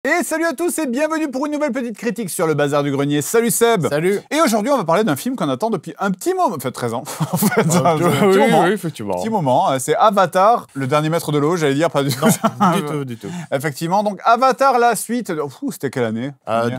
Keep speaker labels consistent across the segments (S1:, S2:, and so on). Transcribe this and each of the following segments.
S1: Et salut à tous et bienvenue pour une nouvelle petite critique sur le bazar du grenier. Salut Seb.
S2: Salut.
S1: Et aujourd'hui on va parler d'un film qu'on attend depuis un petit moment, enfin 13 ans en fait.
S2: Oui, effectivement.
S1: Petit moment, c'est Avatar, le dernier maître de l'eau, j'allais dire, pas du tout.
S2: Non, du tout.
S1: Effectivement, donc Avatar la suite, c'était quelle année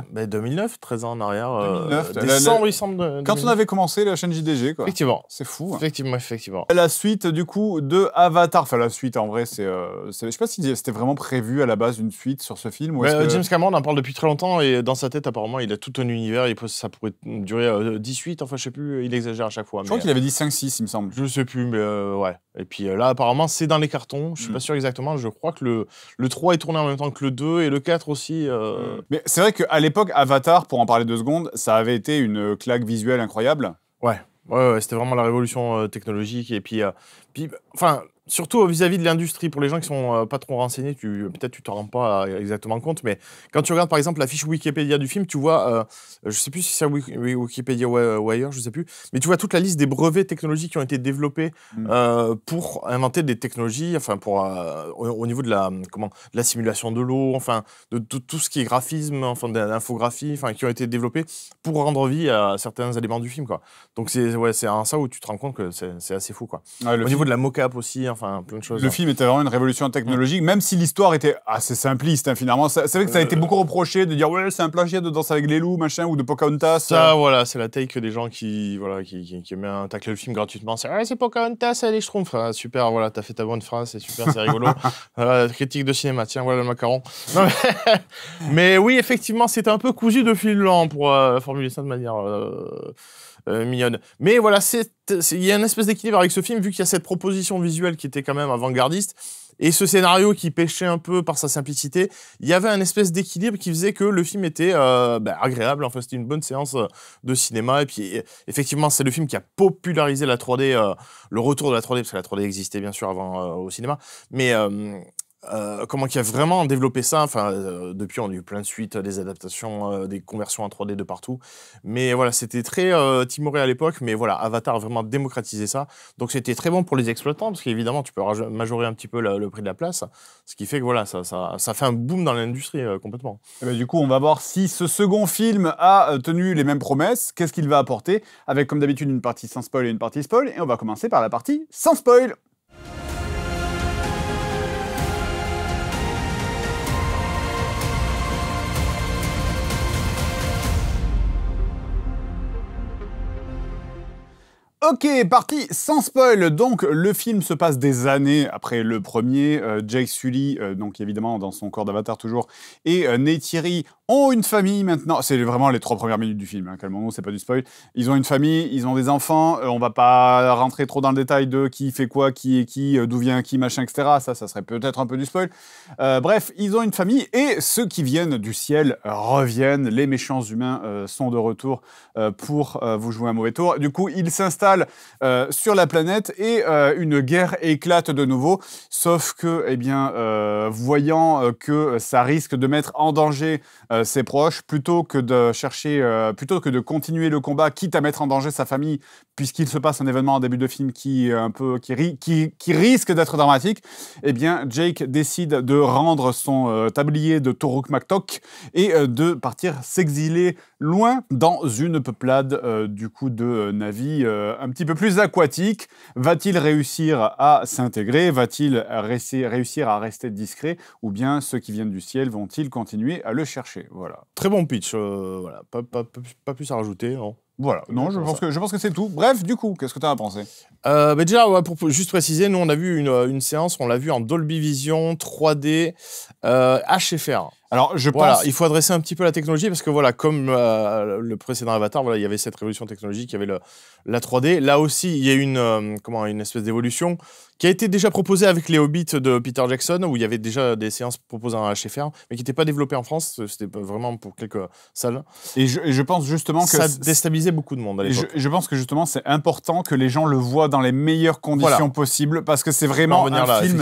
S2: 2009, 13 ans en arrière.
S1: 2009,
S2: décembre, il semble.
S1: Quand on avait commencé la chaîne JDG, quoi.
S2: Effectivement.
S1: C'est fou.
S2: Hein. Effectivement.
S1: La suite du coup de Avatar, enfin la suite en vrai, je sais pas si c'était vraiment prévu à la base une suite sur ce film. Ou
S2: James Cameron en parle depuis très longtemps et dans sa tête apparemment il a tout un univers, ça pourrait durer 18, enfin je sais plus, il exagère à chaque fois.
S1: Je crois qu'il avait dit 5-6 il me semble.
S2: Je sais plus, mais ouais. Et puis là apparemment c'est dans les cartons, je suis pas sûr exactement, je crois que le 3 est tourné en même temps que le 2 et le 4 aussi.
S1: Mais c'est vrai qu'à l'époque Avatar, pour en parler 2 secondes, ça avait été une claque visuelle incroyable.
S2: Ouais, c'était vraiment la révolution technologique et puis enfin... Surtout vis-à-vis de l'industrie, pour les gens qui sont pas trop renseignés, peut-être tu t'en rends pas exactement compte, mais quand tu regardes par exemple la fiche Wikipédia du film, tu vois, je sais plus si c'est Wikipédia ou ailleurs, je sais plus, mais tu vois toute la liste des brevets technologiques qui ont été développés pour inventer des technologies, enfin au niveau de la simulation de l'eau, enfin de tout ce qui est graphisme, enfin de l'infographie, enfin qui ont été développés pour rendre vie à certains éléments du film, quoi. Donc c'est en ça où tu te rends compte que c'est assez fou, quoi.
S1: Ouais,
S2: au niveau de la mocap aussi. Enfin, plein de choses.
S1: Le film était vraiment une révolution technologique, même si l'histoire était assez simpliste, hein, finalement. C'est vrai que ça a été beaucoup reproché de dire ouais, c'est un plagiat de Danse avec les loups, machin, ou de Pocahontas.
S2: Ça, voilà, c'est la take des gens qui aiment bien tacler le film gratuitement. C'est Pocahontas, elle est schtroumpf. Ah, super, voilà, t'as fait ta bonne phrase, c'est super, c'est rigolo. Critique de cinéma, tiens, voilà le macaron. Non, mais oui, effectivement, c'était un peu cousu de fil blanc pour formuler ça de manière... mignonne. Mais voilà, il y a une espèce d'équilibre avec ce film, vu qu'il y a cette proposition visuelle qui était quand même avant-gardiste, et ce scénario qui pêchait un peu par sa simplicité, il y avait un espèce d'équilibre qui faisait que le film était agréable, enfin c'était une bonne séance de cinéma, et puis effectivement c'est le film qui a popularisé la 3D, le retour de la 3D, parce que la 3D existait bien sûr avant au cinéma, mais... qui a vraiment développé ça, enfin depuis on a eu plein de suites, des adaptations, des conversions en 3D de partout, mais voilà c'était très timoré à l'époque, mais voilà Avatar a vraiment démocratisé ça, donc c'était très bon pour les exploitants parce qu'évidemment tu peux majorer un petit peu le prix de la place, ce qui fait que voilà ça fait un boom dans l'industrie complètement.
S1: Et ben, du coup on va voir si ce second film a tenu les mêmes promesses, qu'est-ce qu'il va apporter, avec comme d'habitude une partie sans spoil et une partie spoil, et on va commencer par la partie sans spoil. Ok, parti sans spoil. Donc, le film se passe des années après le premier. Jake Sully, donc évidemment dans son corps d'avatar toujours, et Neytiri ont une famille maintenant. C'est vraiment les 3 premières minutes du film, hein, calmons-nous, c'est pas du spoil. Ils ont une famille, ils ont des enfants. On va pas rentrer trop dans le détail de qui fait quoi, qui est qui, d'où vient qui, machin, etc. Ça serait peut-être un peu du spoil. Bref, ils ont une famille et ceux qui viennent du ciel reviennent. Les méchants humains sont de retour pour vous jouer un mauvais tour. Du coup, ils s'installent sur la planète et une guerre éclate de nouveau, sauf que, eh bien, voyant que ça risque de mettre en danger ses proches, plutôt que de continuer le combat, quitte à mettre en danger sa famille, puisqu'il se passe un événement en début de film qui risque d'être dramatique, eh bien, Jake décide de rendre son tablier de Toruk Maktok et de partir s'exiler loin dans une peuplade du coup de Na'vi un petit peu plus aquatique. Va-t-il réussir à s'intégrer? Va-t-il réussir à rester discret? Ou bien ceux qui viennent du ciel vont-ils continuer à le chercher? Voilà.
S2: Très bon pitch, voilà. Pas plus à rajouter, non.
S1: Voilà, non, je pense que c'est tout. Bref, du coup, qu'est-ce que tu en as pensé?
S2: Déjà, ouais, pour juste préciser, nous on a vu une séance, on l'a vu en Dolby Vision, 3D, HFR.
S1: Alors,
S2: voilà, il faut adresser un petit peu la technologie parce que voilà, comme le précédent Avatar, voilà, il y avait cette révolution technologique, il y avait la 3D. Là aussi, il y a une espèce d'évolution qui a été déjà proposée avec les Hobbits de Peter Jackson, où il y avait déjà des séances proposées en HFR, mais qui n'étaient pas développées en France. C'était vraiment pour quelques salles.
S1: Et je pense justement que
S2: ça déstabilisait beaucoup de monde à l'époque.
S1: Je pense que justement, c'est important que les gens le voient dans les meilleures conditions possibles, parce que c'est vraiment un film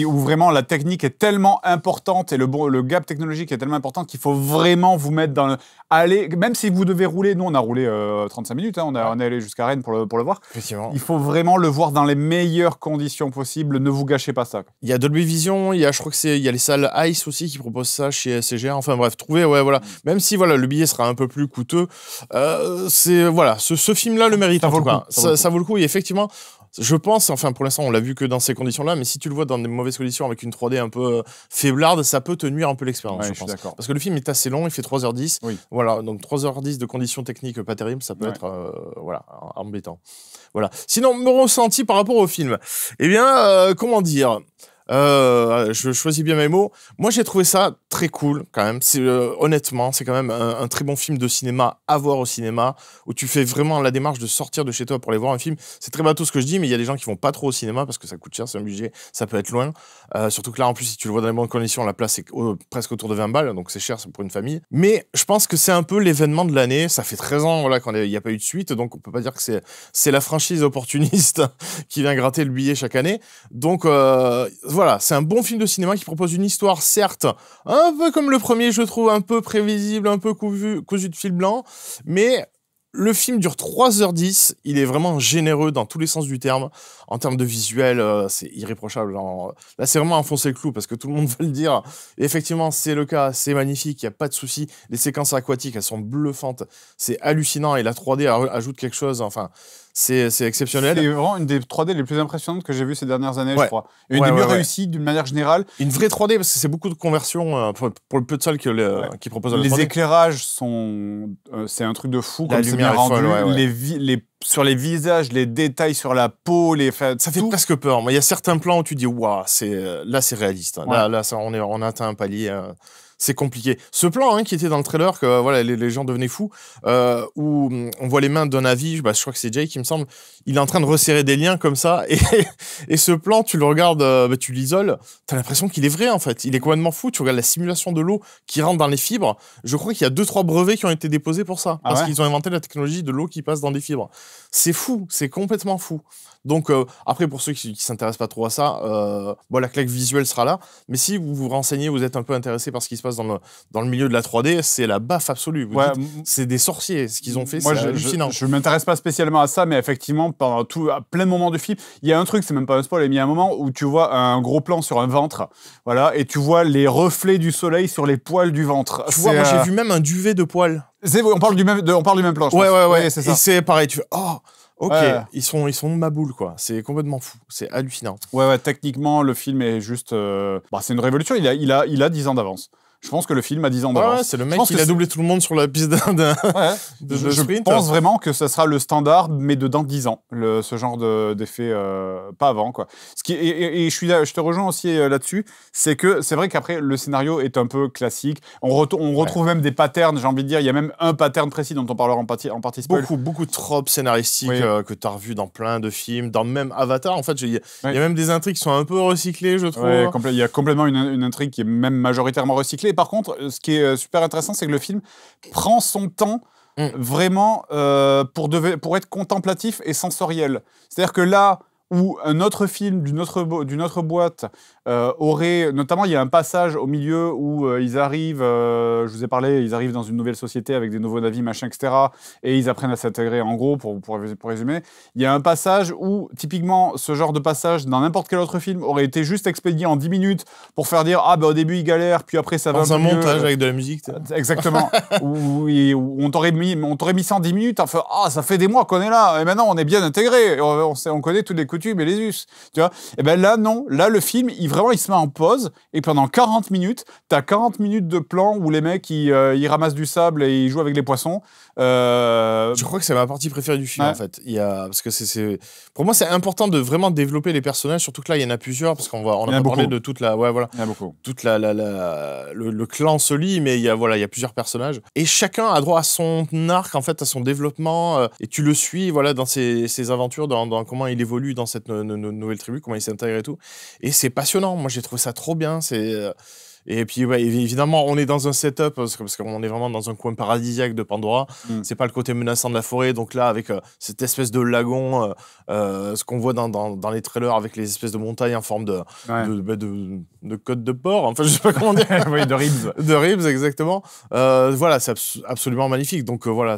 S1: où vraiment la technique est tellement importante et le gap technologique technologique est tellement importante qu'il faut vraiment vous mettre dans le... Allez, même si vous devez rouler, nous on a roulé 35 minutes, hein, on est allé jusqu'à Rennes pour le voir.
S2: Effectivement.
S1: Il faut vraiment le voir dans les meilleures conditions possibles, ne vous gâchez pas ça.
S2: Il y a Dolby Vision, il y a, je crois que il y a les salles Ice aussi qui proposent ça chez CGR. Enfin bref, trouvez, ouais, voilà. Même si voilà, le billet sera un peu plus coûteux, voilà, ce film-là le mérite en tout cas. Ça vaut le coup. Et effectivement, je pense, enfin pour l'instant on l'a vu que dans ces conditions-là, mais si tu le vois dans des mauvaises conditions avec une 3D un peu faiblarde, ça peut te nuire un peu l'expérience, je pense. Parce que le film est assez long, il fait 3h10.
S1: Oui.
S2: Voilà, donc 3h10 de conditions techniques pas terribles, ça peut être voilà, embêtant. Voilà. Sinon, mon ressenti par rapport au film, eh bien, comment dire, je choisis bien mes mots. Moi, j'ai trouvé ça très cool, quand même. Honnêtement, c'est quand même un très bon film de cinéma à voir au cinéma, où tu fais vraiment la démarche de sortir de chez toi pour aller voir un film. C'est très bateau ce que je dis, mais il y a des gens qui vont pas trop au cinéma parce que ça coûte cher, c'est un budget, ça peut être loin. Surtout que là, en plus, si tu le vois dans les bonnes conditions, la place est presque autour de 20 balles, donc c'est cher, c'est pour une famille. Mais je pense que c'est un peu l'événement de l'année. Ça fait 13 ans, voilà, qu'il n'y a pas eu de suite, donc on peut pas dire que c'est la franchise opportuniste qui vient gratter le billet chaque année. Donc, voilà, c'est un bon film de cinéma qui propose une histoire, certes, un peu comme le premier, je trouve, un peu prévisible, un peu cousu de fil blanc, mais le film dure 3h10, il est vraiment généreux dans tous les sens du terme. En termes de visuel, c'est irréprochable. Là, c'est vraiment enfoncer le clou, parce que tout le monde va le dire. Et effectivement, c'est le cas, c'est magnifique, il n'y a pas de souci. Les séquences aquatiques, elles sont bluffantes, c'est hallucinant, et la 3D ajoute quelque chose, enfin... C'est exceptionnel.
S1: C'est vraiment une des 3D les plus impressionnantes que j'ai vues ces dernières années, je crois. Et une des mieux réussies d'une manière générale.
S2: Une vraie 3D, parce que c'est beaucoup de conversions pour le peu de salles qui proposent la 3D.
S1: Les éclairages sont... c'est un truc de fou,
S2: la
S1: comme c'est bien rendu.
S2: Folle,
S1: sur les visages, les détails sur la peau,
S2: ça fait presque peur. Il y a certains plans où tu dis, waouh, là c'est réaliste. Là on a atteint un palier... c'est compliqué. Ce plan qui était dans le trailer, que voilà, les gens devenaient fous, où on voit les mains d'un Navi, je crois que c'est Jake, il me semble, il est en train de resserrer des liens comme ça, et ce plan, tu le regardes, tu l'isoles, t'as l'impression qu'il est vrai en fait. Il est complètement fou. Tu regardes la simulation de l'eau qui rentre dans les fibres. Je crois qu'il y a 2-3 brevets qui ont été déposés pour ça, parce qu'ils ont inventé la technologie de l'eau qui passe dans des fibres. C'est fou, c'est complètement fou. Donc après, pour ceux qui s'intéressent pas trop à ça, la claque visuelle sera là. Mais si vous vous renseignez, vous êtes un peu intéressé par ce qui se passe dans le milieu de la 3D, c'est la baffe absolue. C'est des sorciers, ce qu'ils ont fait, c'est hallucinant.
S1: Je m'intéresse pas spécialement à ça, mais effectivement, pendant à plein de moments du film, il y a un truc, c'est même pas un spoil, mais il y a un moment où tu vois un gros plan sur un ventre, voilà, et tu vois les reflets du soleil sur les poils du ventre.
S2: Tu vois, moi j'ai vu même un duvet de poils.
S1: On parle du même plan, je pense.
S2: Ouais,
S1: c'est ça.
S2: Et c'est pareil, tu fais, oh, ok, ils sont de ma boule, quoi. C'est complètement fou, c'est hallucinant.
S1: Ouais, techniquement, le film est juste... c'est une révolution, il a 10 ans d'avance. Je pense que le film a 10 ans d'avance.
S2: C'est le mec qui a doublé tout le monde sur la piste de sprint.
S1: Je pense vraiment que ça sera le standard, mais dans 10 ans, ce genre d'effet, pas avant, quoi. Et je te rejoins aussi là-dessus, c'est que c'est vrai qu'après, le scénario est un peu classique. On retrouve même des patterns, j'ai envie de dire. Il y a même un pattern précis dont on parlera en partie spoil.
S2: Beaucoup de tropes scénaristiques que tu as revues dans plein de films, dans même Avatar. En fait, il y a même des intrigues qui sont un peu recyclées, je trouve.
S1: Il y a complètement une intrigue qui est même majoritairement recyclée. Par contre, ce qui est super intéressant, c'est que le film prend son temps vraiment pour être contemplatif et sensoriel. C'est-à-dire que là où un autre film d'une autre boîte aurait... Notamment, il y a un passage au milieu où ils arrivent, je vous ai parlé, ils arrivent dans une nouvelle société avec des nouveaux navires, machin, etc. Et ils apprennent à s'intégrer, en gros, pour résumer. Il y a un passage où, typiquement, ce genre de passage, dans n'importe quel autre film, aurait été juste expédié en 10 minutes pour faire dire, au début, ils galèrent, puis après, ça va
S2: un montage avec de la musique.
S1: Exactement. où on t'aurait mis ça en 10 minutes, enfin, ça fait des mois qu'on est là, et maintenant, on est bien intégrés, on connaît toutes les coutumes et les us, tu vois. Et ben là, non. Là, le film, il se met en pause, et pendant 40 minutes, t'as 40 minutes de plan où les mecs, ils ramassent du sable et ils jouent avec les poissons.
S2: Je crois que c'est ma partie préférée du film, en fait. Parce que pour moi, c'est important de vraiment développer les personnages, surtout que là, il y en a plusieurs, parce qu'on a parlé de toute la... Ouais, voilà.
S1: Il y en a beaucoup.
S2: Toute le clan se lie, mais il y a plusieurs personnages. Et chacun a droit à son arc, en fait, à son développement, et tu le suis, voilà, dans ses aventures, dans comment il évolue dans cette nouvelle tribu, comment il s'intègre et tout. Et c'est passionnant. Moi, j'ai trouvé ça trop bien. Et puis, ouais, évidemment, on est dans un setup, parce qu'on est vraiment dans un coin paradisiaque de Pandora. C'est pas le côté menaçant de la forêt. Donc là, avec cette espèce de lagon, ce qu'on voit dans les trailers, avec les espèces de montagnes en forme de côte de porc. Enfin, je sais pas comment dire.
S1: Oui, de ribs.
S2: De ribs, exactement. Voilà, c'est absolument magnifique. Donc voilà,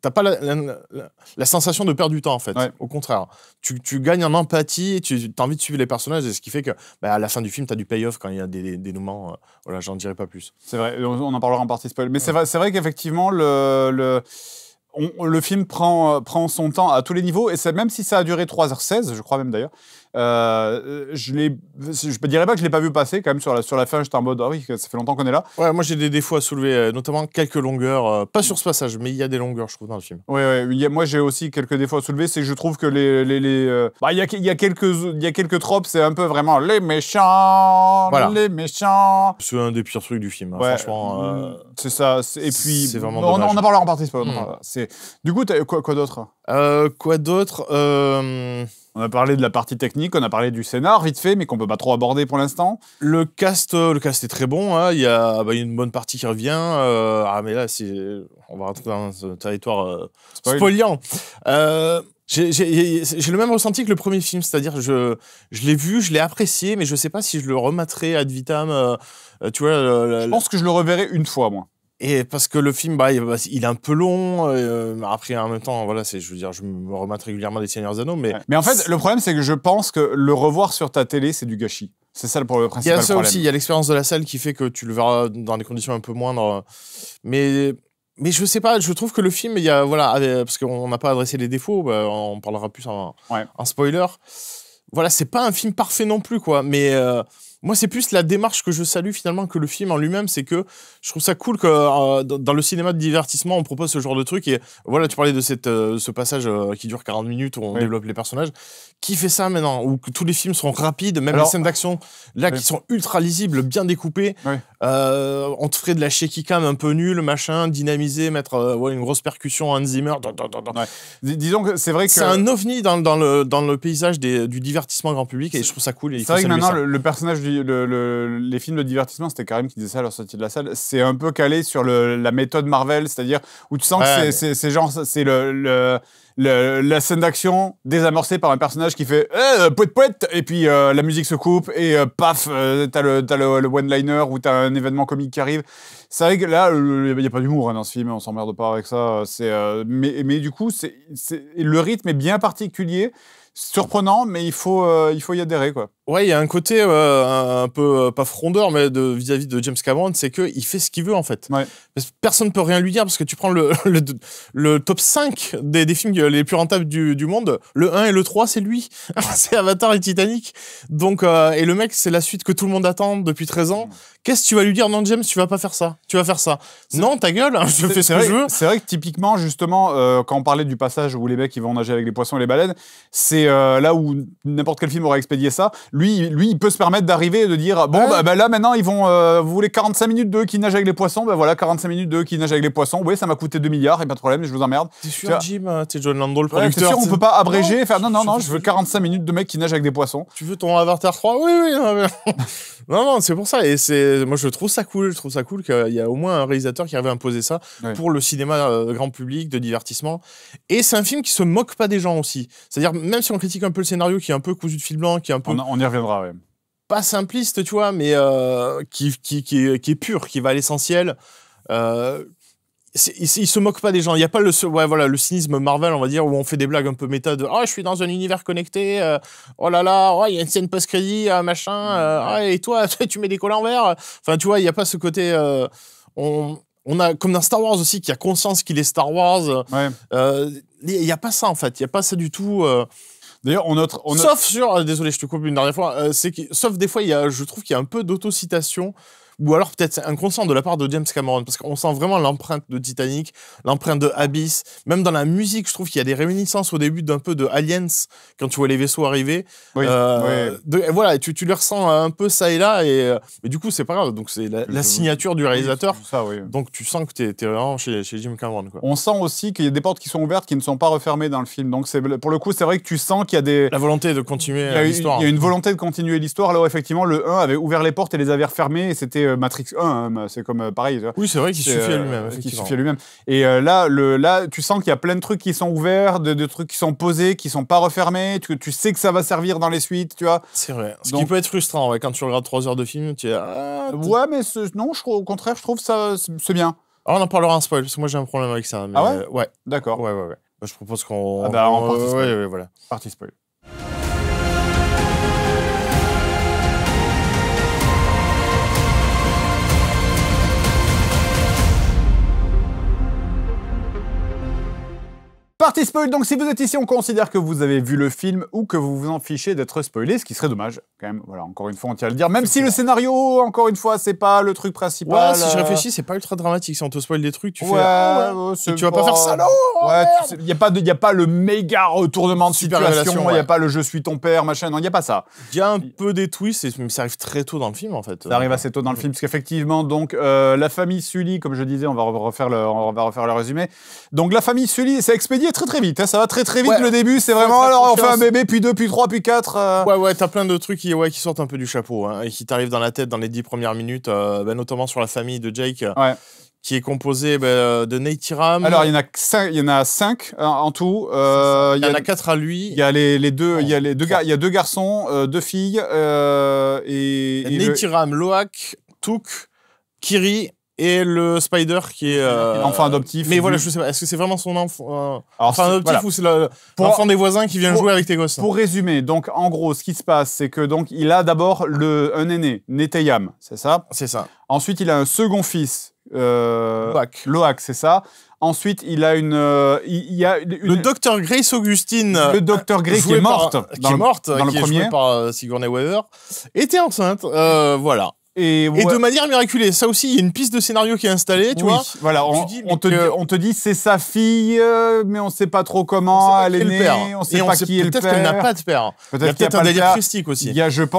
S2: t'as pas la sensation de perdre du temps, en fait. Au contraire. Tu gagnes en empathie, et tu as envie de suivre les personnages, et ce qui fait que à la fin du film, tu as du payoff quand il y a des dénouements. Voilà, j'en dirai pas plus.
S1: C'est vrai, on en parlera en partie spoil. Mais c'est vrai qu'effectivement, le film prend son temps à tous les niveaux, et même si ça a duré 3h16, je crois même d'ailleurs, je ne dirais pas que je ne l'ai pas vu passer, quand même, sur la fin, j'étais en mode, ah oui, ça fait longtemps qu'on est là.
S2: Ouais, moi j'ai des défauts à soulever, notamment quelques longueurs, pas sur ce passage, mais il y a des longueurs, je trouve, dans le film.
S1: Ouais, moi j'ai aussi quelques défauts à soulever, c'est que je trouve que il y a quelques tropes, c'est un peu vraiment les méchants, les méchants.
S2: C'est un des pires trucs du film, franchement.
S1: C'est ça, et puis
S2: c'est vraiment dommage.
S1: On en parlera en partie. Du coup, quoi d'autre?
S2: Quoi d'autre
S1: On a parlé de la partie technique, on a parlé du scénar, vite fait, mais qu'on peut pas trop aborder pour l'instant.
S2: Le cast est très bon. Hein. Il y a une bonne partie qui revient. Mais là, on va rentrer dans un territoire spoilant. J'ai le même ressenti que le premier film, c'est-à-dire je l'ai vu, je l'ai apprécié, mais je sais pas si je le rematerai ad vitam. Tu vois,
S1: je pense que je le reverrai une fois, moi.
S2: Et parce que le film, il est un peu long. Après, en même temps, voilà, je me remate régulièrement des Seigneurs des Anneaux.
S1: Mais en fait, le problème, c'est que je pense que le revoir sur ta télé, c'est du gâchis. C'est ça le principal problème.
S2: Il y a ça aussi, il y a l'expérience de la salle qui fait que tu le verras dans des conditions un peu moindres. Mais je sais pas, je trouve que le film, parce qu'on n'a pas adressé les défauts, on parlera plus en spoiler. Voilà, c'est pas un film parfait non plus, quoi. Mais moi, c'est plus la démarche que je salue finalement que le film en lui-même. C'est que je trouve ça cool que dans le cinéma de divertissement, on propose ce genre de truc. Et voilà, tu parlais de ce passage qui dure 40 minutes où on développe les personnages. Qui fait ça maintenant? Où tous les films sont rapides, même les scènes d'action, là, qui sont ultra lisibles, bien découpées. On te ferait de la shaky cam un peu nulle, machin, dynamisé, mettre une grosse percussion Hans Zimmer.
S1: Disons que c'est vrai que
S2: c'est un ovni dans le paysage du divertissement grand public, et je trouve ça cool.
S1: C'est vrai que maintenant, le personnage les films de divertissement, c'était Karim qui disait ça à la sortie de la salle, c'est un peu calé sur la méthode Marvel, c'est-à-dire où tu sens que c'est la scène d'action désamorcée par un personnage qui fait pouet pouet, et puis la musique se coupe et paf, t'as le one-liner ou t'as un événement comique qui arrive. C'est vrai que là, il n'y a pas d'humour dans ce film, on s'emmerde pas avec ça. Mais du coup, le rythme est bien particulier, surprenant, mais il faut y adhérer, quoi.
S2: Ouais, il y a un côté un peu pas frondeur, mais vis-à-vis de James Cameron, c'est qu'il fait ce qu'il veut, en fait. Personne ne peut rien lui dire, parce que tu prends le top 5 des films les plus rentables du monde, le 1 et le 3, c'est lui. C'est Avatar et Titanic. Donc, et le mec, c'est la suite que tout le monde attend depuis 13 ans. Qu'est-ce que tu vas lui dire? Non, James, tu vas pas faire ça. Tu vas faire ça. Non, ta gueule, je fais ce que je veux.
S1: C'est vrai que typiquement, justement, quand on parlait du passage où les mecs ils vont nager avec les poissons et les baleines, c'est là où n'importe quel film aurait expédié ça. Lui, il peut se permettre d'arriver et de dire bon, là maintenant, ils vont. Vous voulez 45 minutes d'eux qui nagent avec les poissons? Voilà, 45 minutes d'eux qui nagent avec les poissons. Oui, ça m'a coûté 2 milliards, et pas de problème, je vous emmerde.
S2: T'es sûr, Jim? T'es John Landau, le producteur.
S1: T'es sûr, on peut pas abréger? Non, je veux 45 minutes de mecs qui nagent avec des poissons.
S2: Tu veux ton Avatar 3? Oui. Non, c'est pour ça. Et moi, je trouve ça cool. Je trouve ça cool qu'il y a au moins un réalisateur qui arrive à imposer ça pour le cinéma grand public, de divertissement. Et c'est un film qui se moque pas des gens aussi. C'est-à-dire, même si on critique un peu le scénario qui est un peu cousu de fil blanc, qui est un peu.
S1: On y reviendra, ouais.
S2: Pas simpliste, tu vois, mais qui est pur, qui va à l'essentiel. Il se moque pas des gens. Il y a pas le cynisme Marvel, on va dire, où on fait des blagues un peu méta de je suis dans un univers connecté, oh là là, il y a une scène post-crédit, machin, et toi tu mets des cols en verre. Enfin, tu vois, il y a pas ce côté on a comme dans Star Wars aussi, qui a conscience qu'il est Star Wars. Il y a pas ça, en fait. Il y a pas ça du tout.
S1: D'ailleurs,
S2: sauf sur désolé, je te coupe une dernière fois, sauf des fois je trouve qu'il y a un peu d'autocitation ou alors peut-être c'est inconscient de la part de James Cameron, parce qu'on sent vraiment l'empreinte de Titanic, l'empreinte de Abyss, même dans la musique, je trouve qu'il y a des réminiscences au début d'un peu de Aliens, quand tu vois les vaisseaux arriver.
S1: Oui,
S2: Voilà, tu le ressens un peu ça et là, et du coup, c'est pas grave, donc c'est la signature du réalisateur,
S1: ça, oui.
S2: donc tu sens que t'es vraiment chez Jim Cameron, quoi.
S1: On sent aussi qu'il y a des portes qui sont ouvertes qui ne sont pas refermées dans le film, donc pour le coup, c'est vrai que tu sens qu'il y a des...
S2: La volonté de continuer l'histoire.
S1: Il y a une volonté de continuer l'histoire, là où effectivement le 1 avait ouvert les portes et les avait refermées, et c'était Matrix 1, hein, c'est comme pareil.
S2: Oui, c'est vrai qu'il suffit à lui-même.
S1: Qui suffit à lui-même. Et là, tu sens qu'il y a plein de trucs qui sont ouverts, de trucs qui sont posés, qui sont pas refermés, tu sais que ça va servir dans les suites, tu vois.
S2: C'est vrai. Ce qui peut être frustrant, ouais, quand tu regardes 3 heures de film, tu es...
S1: ouais, mais non, au contraire, je trouve ça, c'est bien.
S2: Alors, on en parlera en spoil, parce que moi j'ai un problème avec ça. Mais
S1: ah ouais
S2: ouais.
S1: D'accord.
S2: Ouais. Bah, je propose qu'on...
S1: en partie spoil.
S2: Ouais, voilà.
S1: Partie spoil. Partie spoil, donc si vous êtes ici, on considère que vous avez vu le film ou que vous vous en fichez d'être spoilé, ce qui serait dommage, quand même. Voilà, encore une fois, on tient à le dire. Même si le scénario, encore une fois, c'est pas le truc principal.
S2: Ouais, si je réfléchis, c'est pas ultra dramatique. Si on te spoil des trucs, tu fais...
S1: tu
S2: vas pas faire ça, non.
S1: Ouais, il y a pas le méga retournement de situation, il y a pas le je suis ton père, machin, non, il y a pas ça.
S2: Il y a un peu des twists, mais ça arrive très tôt dans le film, en fait.
S1: Ça arrive assez tôt dans le film, parce qu'effectivement, donc, la famille Sully, comme je disais, on va refaire le résumé. Donc, la famille Sully, c'est expédié très vite, hein, ça va très vite, le début, c'est vraiment, alors on fait un bébé, puis 2, puis 3, puis 4.
S2: Ouais, t'as plein de trucs qui sortent un peu du chapeau, hein, et qui t'arrivent dans la tête dans les 10 premières minutes, notamment sur la famille de Jake.
S1: Ouais.
S2: Qui est composé de Neytiram.
S1: Alors, il y en a 5 en tout.
S2: Il y en a 4 à lui.
S1: Il y a les deux, il y a deux garçons, 2 filles, et
S2: Neytiram, Loak, Took, Kiri et le Spider qui est
S1: enfant adoptif.
S2: Mais voilà, je sais pas, est-ce que c'est vraiment son enfant adoptif,
S1: voilà.
S2: ou c'est l'enfant des voisins qui vient jouer avec tes gosses?
S1: Pour résumer, donc en gros, ce qui se passe, c'est que donc il a d'abord un aîné, Neteyam, c'est ça?
S2: C'est ça.
S1: Ensuite, il a un second fils,
S2: Loak,
S1: c'est ça. Ensuite, il a
S2: le docteur Grace Augustine.
S1: Le docteur Grey qui est morte dans le premier,
S2: joué par Sigourney Weaver, était enceinte, voilà. Et de manière miraculeuse. Ça aussi, il y a une piste de scénario qui est installée, tu vois.
S1: Voilà, on te dit c'est sa fille, mais on sait pas trop comment elle est née, on sait pas qui est le père.
S2: Peut-être qu'elle n'a pas de père. Il y a peut-être un délire christique aussi.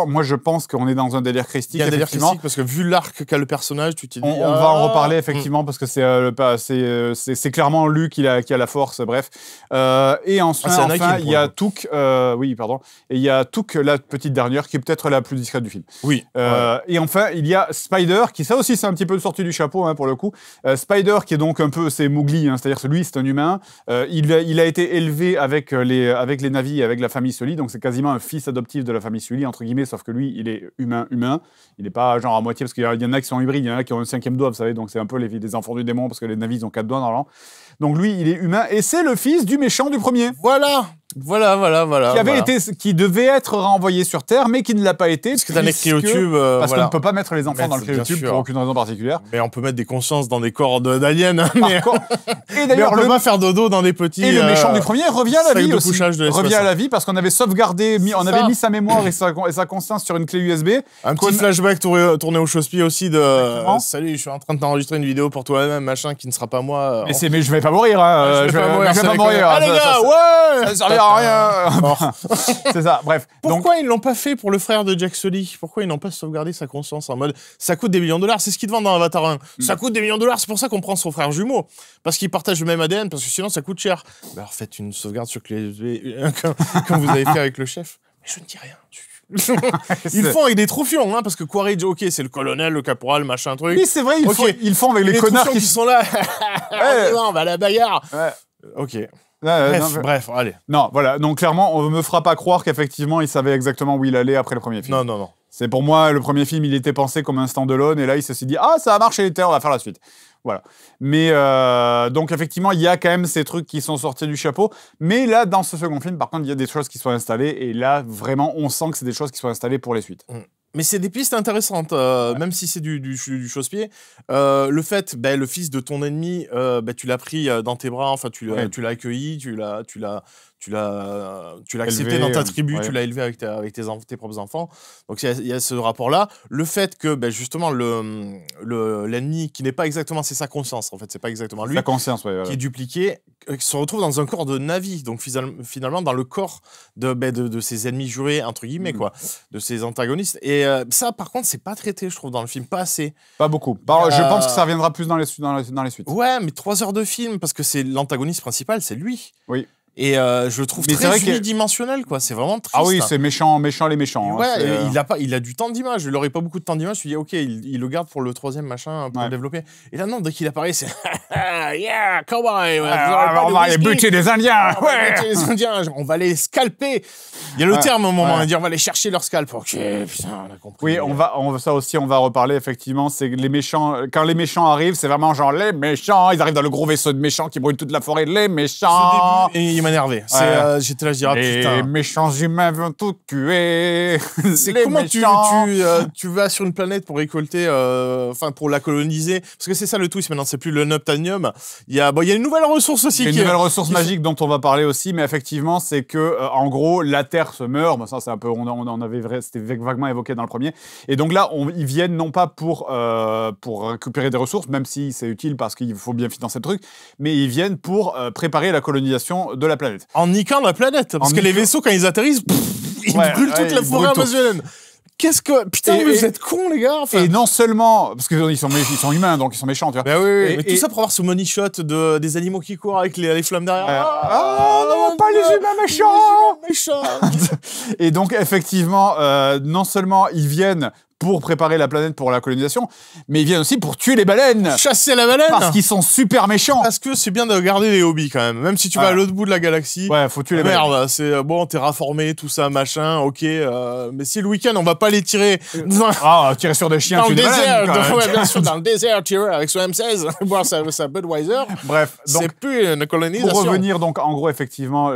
S1: Moi, je pense qu'on est dans un délire christique.
S2: Il y a un délire christique parce que vu l'arc qu'a le personnage, tu t'es dit...
S1: On va en reparler effectivement parce que c'est clairement lui qui a la force, bref. Et ensuite, il y a Took, et il y a Took, la petite dernière, qui est peut-être la plus discrète du film.
S2: Oui.
S1: Et enfin, il y a Spider, qui ça aussi c'est un petit peu sorti du chapeau, hein, pour le coup. Spider, qui est donc un peu, c'est Mowgli, hein, c'est-à-dire que lui c'est un humain. Il a été élevé avec les Na'vi, avec la famille Sully, donc c'est quasiment un fils adoptif de la famille Sully, entre guillemets, sauf que lui il est humain. Il n'est pas genre à moitié, parce qu'il y en a qui sont hybrides, il y en a qui ont un 5e doigt, vous savez, donc c'est un peu des enfants du démon, parce que les Na'vi ils ont 4 doigts normalement. Donc lui il est humain, et c'est le fils du méchant du premier.
S2: Voilà.
S1: Qui devait être renvoyé sur Terre, mais qui ne l'a pas été.
S2: Parce que dans les cryotubes.
S1: Parce qu'on ne peut pas mettre les enfants dans le cryotube pour aucune raison particulière.
S2: Mais on peut mettre des consciences dans des corps d'aliens.
S1: Et d'ailleurs,
S2: on peut pas faire dodo dans des petits.
S1: Et le méchant du premier revient à la vie aussi.
S2: Revient
S1: à la vie parce qu'on avait sauvegardé, on avait mis sa mémoire et sa conscience sur une clé USB.
S2: Un petit flashback tourné au chausse-pied aussi de salut, je suis en train de t'enregistrer une vidéo pour toi-même, machin, qui ne sera pas moi.
S1: Mais je vais pas mourir, hein. Je vais pas mourir.
S2: Ah les gars, ouais!
S1: Ça servira à rien. C'est ça, bref.
S2: Pourquoi ils l'ont pas fait pour le frère de Jack Sully? Pourquoi ils n'ont pas sauvegardé sa conscience en mode ça coûte des millions de dollars? C'est ce qu'ils te vendent dans Avatar 1. Ça coûte des millions de dollars, c'est pour ça qu'on prend son frère jumeau. Parce qu'ils partagent le même ADN, parce que sinon ça coûte cher. Bah alors faites une sauvegarde sur clé USB comme vous avez fait avec le chef. Mais je ne dis rien. Ils font avec des troufions, hein, parce que Quaritch, ok, c'est le colonel, le caporal, machin truc.
S1: Oui, c'est vrai, ils font avec les connards qui
S2: sont là. On va à la bagarre.
S1: Ouais.
S2: Ok.
S1: Bref,
S2: allez.
S1: Non, voilà. Donc clairement, on me fera pas croire qu'effectivement, il savait exactement où il allait après le premier film.
S2: Non.
S1: C'est pour moi, le premier film, il était pensé comme un stand-alone, et là, il se dit, ah, ça a marché, on va faire la suite. Voilà. Mais donc effectivement, il y a quand même ces trucs qui sont sortis du chapeau. Mais là, dans ce second film, par contre, il y a des choses qui sont installées, et là, vraiment, on sent que c'est des choses qui sont installées pour les suites.
S2: Mais c'est des pistes intéressantes, même si c'est du chausse-pied. Le fait, le fils de ton ennemi, tu l'as pris dans tes bras, enfin tu l'as accueilli, tu accepté dans ta tribu, tu l'as élevé avec tes propres enfants. Donc il y a ce rapport-là. Le fait que justement l'ennemi qui n'est pas exactement, c'est sa conscience en fait, c'est pas exactement lui.
S1: Sa conscience,
S2: qui est dupliqué, qui se retrouve dans un corps de Na'vi, donc finalement dans le corps de ses ennemis jurés entre guillemets quoi, de ses antagonistes. Et ça par contre c'est pas traité, je trouve, dans le film, pas assez.
S1: Pas beaucoup. Je pense que ça reviendra plus dans les suites.
S2: Ouais, mais 3 heures de film parce que c'est l'antagoniste principal, c'est lui.
S1: Oui.
S2: Et je le trouve très unidimensionnel, quoi. C'est vraiment triste.
S1: Ah oui, c'est méchant les méchants.
S2: Ouais, il a du temps d'image. Il aurait pas beaucoup de temps d'image. Je me dis, ok, il le garde pour le troisième machin, pour le développer. Et là, non, dès qu'il apparaît, c'est yeah, cowboy.
S1: On va aller buter des Indiens.
S2: On va les scalper. Il y a le terme au moment de dire, on va aller chercher leur scalp. Ok, putain, on a compris.
S1: Oui, ça aussi, on va reparler effectivement. C'est les méchants. Quand les méchants arrivent, c'est vraiment genre les méchants. Ils arrivent dans le gros vaisseau de méchants qui brûle toute la forêt. Les méchants.
S2: M'énervé. J'étais là, je dirais, putain.
S1: Les méchants humains vont tout tuer.
S2: C'est comment tu vas sur une planète pour récolter, pour la coloniser. Parce que c'est ça le twist maintenant, c'est plus le Nuptanium. Il y a une nouvelle ressource aussi.
S1: Une nouvelle ressource magique dont on va parler aussi, mais effectivement, c'est que, en gros, la Terre se meurt. Ça, c'est un peu, c'était vaguement évoqué dans le premier. Et donc là, ils viennent non pas pour récupérer des ressources, même si c'est utile parce qu'il faut bien financer le truc, mais ils viennent pour préparer la colonisation de la planète.
S2: En niquant la planète. Parce que les vaisseaux, quand ils atterrissent, ils brûlent toute la forêt amazonienne. Qu'est-ce que... Putain, vous êtes cons, les gars.
S1: Et non seulement... Parce qu'ils sont humains, donc ils sont méchants, tu vois.
S2: Bah oui. Mais tout ça pour avoir ce money shot des animaux qui courent avec les flammes derrière.
S1: Non, pas les humains méchants. Et donc, effectivement, non seulement ils viennent pour préparer la planète pour la colonisation, mais ils viennent aussi pour tuer les baleines.
S2: Chasser la baleine.
S1: Parce qu'ils sont super méchants.
S2: Parce que c'est bien de garder les hobbies quand même. Même si tu vas à l'autre bout de la galaxie.
S1: Ouais, faut tuer les baleines.
S2: Merde, c'est bon, t'es rasformé, tout ça, machin, ok. Mais si le week-end, on va pas les tirer.
S1: Tirer sur des chiens,
S2: dans le
S1: tuer des
S2: désert.
S1: baleines.
S2: Ouais, bien sûr, dans le désert, tirer avec son M16, boire sa Budweiser.
S1: Bref, donc,
S2: c'est plus une colonisation.
S1: Pour revenir, donc, en gros, effectivement,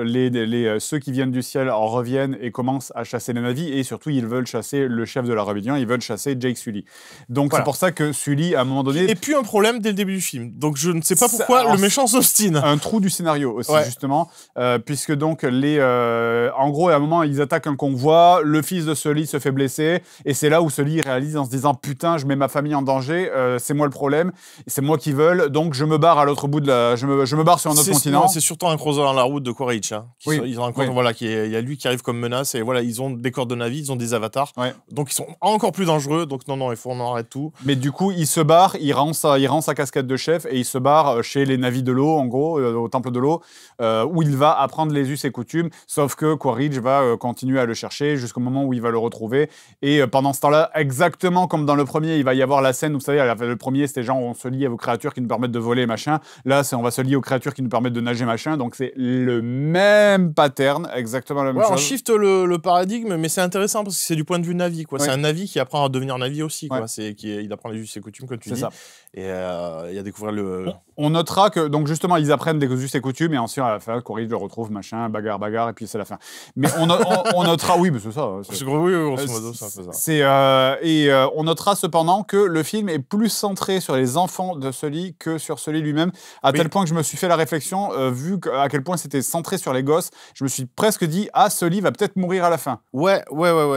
S1: ceux qui viennent du ciel en reviennent et commencent à chasser les navires. Et surtout, ils veulent chasser le chef de la rébellion. Ils veulent chasser Jake Sully. Donc c'est pour ça que Sully, à un moment donné...
S2: Et puis un problème dès le début du film. Donc je ne sais pas pourquoi le méchant s'obstine.
S1: Un trou du scénario aussi, justement. Puisque donc, en gros, à un moment, ils attaquent un convoi, le fils de Sully se fait blesser, et c'est là où Sully réalise en se disant « Putain, je mets ma famille en danger, c'est moi le problème, c'est moi qui veulent, donc je me barre à l'autre bout de la... Je me barre sur un autre continent. »
S2: C'est surtout un croiseur dans la route de Quaritch. Hein, ils ont il y a lui qui arrive comme menace, et voilà, ils ont des corps de navire, ils ont des avatars, donc ils sont encore plus dangereux, donc non, il faut on arrête tout.
S1: Mais du coup, il se barre, il rend sa casquette de chef et il se barre chez les navis de l'eau, en gros, au temple de l'eau, où il va apprendre les us et coutumes, sauf que Quaritch va continuer à le chercher jusqu'au moment où il va le retrouver. Et pendant ce temps-là, exactement comme dans le premier, il va y avoir la scène où, vous savez, le premier, c'était genre, on se lie aux créatures qui nous permettent de voler, machin. Là, on va se lier aux créatures qui nous permettent de nager, machin. Donc, c'est le même pattern, exactement la même chose.
S2: On shift le paradigme, mais c'est intéressant parce que c'est du point de vue Navi, quoi. C'est un Navi qui apprend à devenir Navi aussi, quoi. Il apprend les us et coutumes, comme tu dis. Ça. Et il a découvert le...
S1: On notera que, donc justement, ils apprennent des us et coutumes, et ensuite, à la fin, Quaritch le retrouve, machin, bagarre, et puis c'est la fin. Mais on notera... Oui, mais c'est ça.
S2: Oui, grosso modo, c'est un peu ça.
S1: On notera cependant que le film est plus centré sur les enfants de Sully que sur Sully lui-même, à tel point que je me suis fait la réflexion, vu à quel point c'était centré sur les gosses, je me suis presque dit, Sully va peut-être mourir à la fin.
S2: Ouais,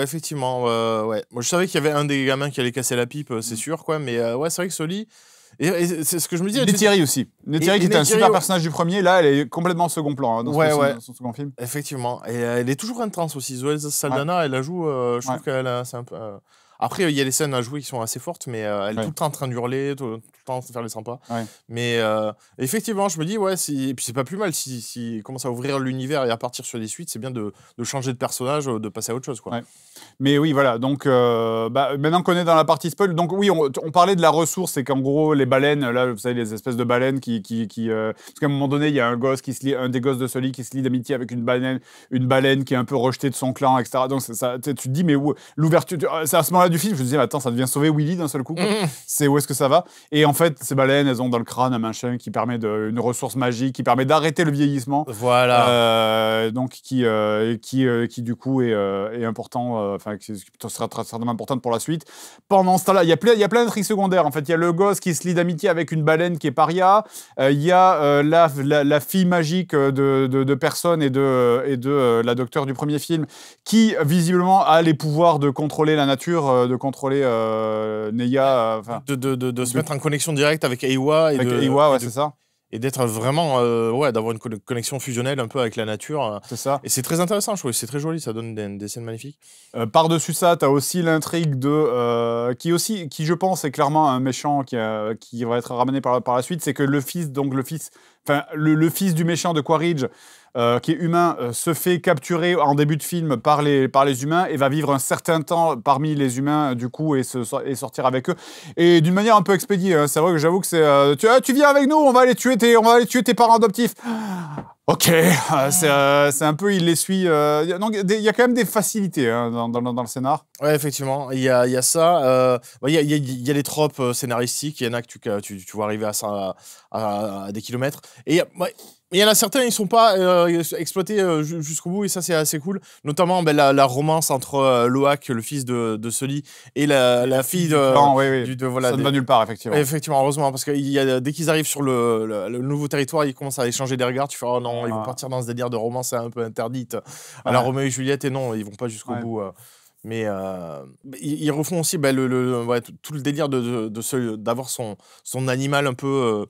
S2: effectivement. Moi, je savais qu'il y avait un des gamins qui allait casser la pipe, c'est sûr, quoi, mais c'est vrai que Sully... Et c'est ce que je me dis.
S1: Neytiri aussi. Neytiri qui était un super personnage du premier, là, elle est complètement second plan dans son second film.
S2: Effectivement. Et elle est toujours intense aussi. Zoé Saldana, elle la joue, je trouve qu'elle c'est un peu... Après, il y a les scènes à jouer qui sont assez fortes, mais elle est tout le temps en train d'hurler, tout le temps en train de faire les sympas. Mais effectivement, je me dis, et puis c'est pas plus mal si commence à ouvrir l'univers et à partir sur des suites, c'est bien de changer de personnage, de passer à autre chose, quoi.
S1: Mais oui, voilà. Donc, maintenant qu'on est dans la partie spoil, donc oui, on parlait de la ressource, c'est qu'en gros, les baleines, là, vous savez, les espèces de baleines parce qu'à un moment donné, il y a un des gosses de Sully qui se lie d'amitié avec une baleine qui est un peu rejetée de son clan, etc. Donc, tu te dis, mais où l'ouverture, c'est à ce moment-là, du film, je me disais, attends, ça devient sauver Willy d'un seul coup. C'est où est-ce que ça va? Et en fait, ces baleines, elles ont dans le crâne un machin qui permet une ressource magique, qui permet d'arrêter le vieillissement.
S2: Voilà.
S1: Donc, qui du coup est important, enfin, qui sera certainement importante pour la suite. Pendant ce temps-là, il y a plein d'intrigues secondaires. En fait, il y a le gosse qui se lie d'amitié avec une baleine qui est paria. Il y a la fille magique de personne et de la docteure du premier film qui, visiblement, a les pouvoirs de contrôler la nature, de contrôler Neya.
S2: De se mettre en connexion directe avec Eywa.
S1: Avec Eywa, ouais, c'est ça.
S2: Et d'être vraiment, d'avoir une connexion fusionnelle un peu avec la nature.
S1: C'est ça.
S2: Et c'est très intéressant, je trouve. C'est très joli, ça donne des scènes magnifiques.
S1: Par-dessus ça, tu as aussi l'intrigue qui, je pense, est clairement un méchant qui va être ramené par la suite. C'est que le fils du méchant de Quaritch, qui est humain, se fait capturer en début de film par les humains et va vivre un certain temps parmi les humains, du coup, et sortir avec eux. Et d'une manière un peu expédiée. Hein. C'est vrai que j'avoue que c'est... tu viens avec nous, on va aller tuer tes parents adoptifs. Ok, c'est un peu, il les suit. Donc, il y a quand même des facilités dans le scénar.
S2: Ouais, effectivement, il y a ça. Il y a les tropes scénaristiques. Il y en a que tu vois arriver à ça à des kilomètres. Et il y en a certains, ils sont pas exploités jusqu'au bout, et ça, c'est assez cool. Notamment la romance entre Loak, le fils de Sully, et la fille de voilà,
S1: ça ne va nulle part, effectivement.
S2: Effectivement, heureusement, parce que dès qu'ils arrivent sur le nouveau territoire, ils commencent à échanger des regards. Tu fais, oh non, ils vont partir dans ce délire de romance un peu interdite à la Roméo et Juliette, et non, ils vont pas jusqu'au bout. Mais ils refont aussi tout le délire d'avoir son animal un peu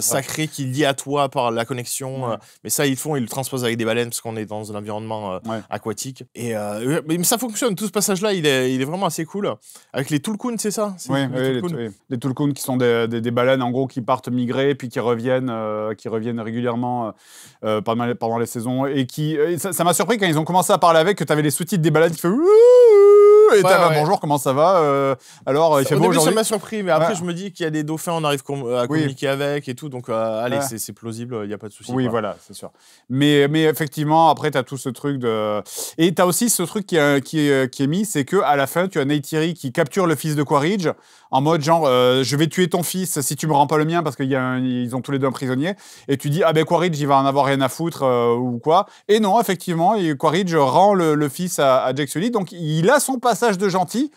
S2: sacré qui lie à toi par la connexion. Mais ça, ils le transposent avec des baleines parce qu'on est dans un environnement aquatique. Mais ça fonctionne. Tout ce passage-là, il est vraiment assez cool. Avec les Tulkun, c'est ça?
S1: Les Tulkun qui sont des baleines, en gros, qui partent migrer, puis qui reviennent régulièrement pendant les saisons. Et ça m'a surpris quand ils ont commencé à parler avec, que tu avais les sous-titres des baleines qui font... Et bonjour, comment ça va? Alors, il fait beau aujourd'hui.
S2: Ça m'a surpris, mais après, je me dis qu'il y a des dauphins, on arrive à communiquer avec et tout, donc allez, c'est plausible, il n'y a pas de souci.
S1: Oui, voilà, c'est sûr. Mais effectivement, après, tu as tout ce truc de... Et tu as aussi ce truc qui est mis, c'est qu'à la fin, tu as Neytiri qui capture le fils de Quaritch, en mode genre, je vais tuer ton fils si tu me rends pas le mien, parce qu'ils ont tous les deux un prisonnier. Et tu dis, ah ben Quaritch, il va en avoir rien à foutre, ou quoi. Et non, effectivement, Quaritch rend le fils à Jake Sully, donc il a son passage de gentil.